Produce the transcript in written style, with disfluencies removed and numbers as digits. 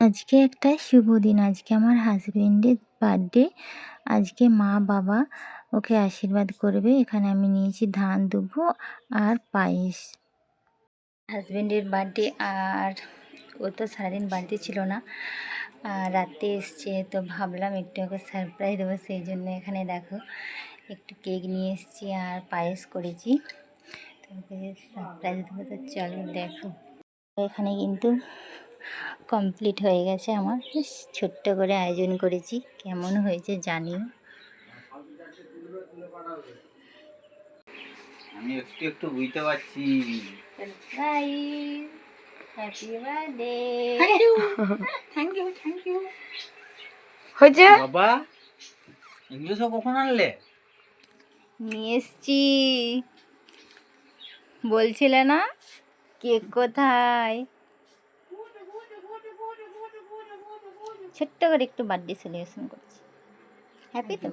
আজকে একটা শুভ দিন। আজকে আমার হাসবেন্ডের বার্থডে। আজকে মা বাবা ওকে আশীর্বাদ করবে। এখানে আমি নিয়েছি ধান দুব্বো আর পায়েস। হাসবেন্ডের বার্থডে, আর ও তো সারাদিন বাড়িতে ছিল না, আর রাতে এসছে, তো ভাবলাম একটু ওকে সারপ্রাইজ দেবো। সেই জন্য এখানে দেখো একটু কেক নিয়ে এসেছি আর পায়েস করেছি, তো ওকে সারপ্রাইজ দেবো। তো চলো দেখো, এখানে কিন্তু কমপ্লিট হয়ে গেছে আমার। বেশ ছোট্ট করে আয়োজন করেছি, কেমন হয়েছে জানিও। আমি একটু একটু বুঝতে পারছি। Happy birthday. থ্যাংক ইউ হয়েছে বাবা, এগুলো সব কখন আনলে? নিয়ে এসছি, বলছিলে না কেক কোথায়। ছোট্ট করে একটু বার্থডে সেলিব্রেশন করছি। হ্যাপি তো?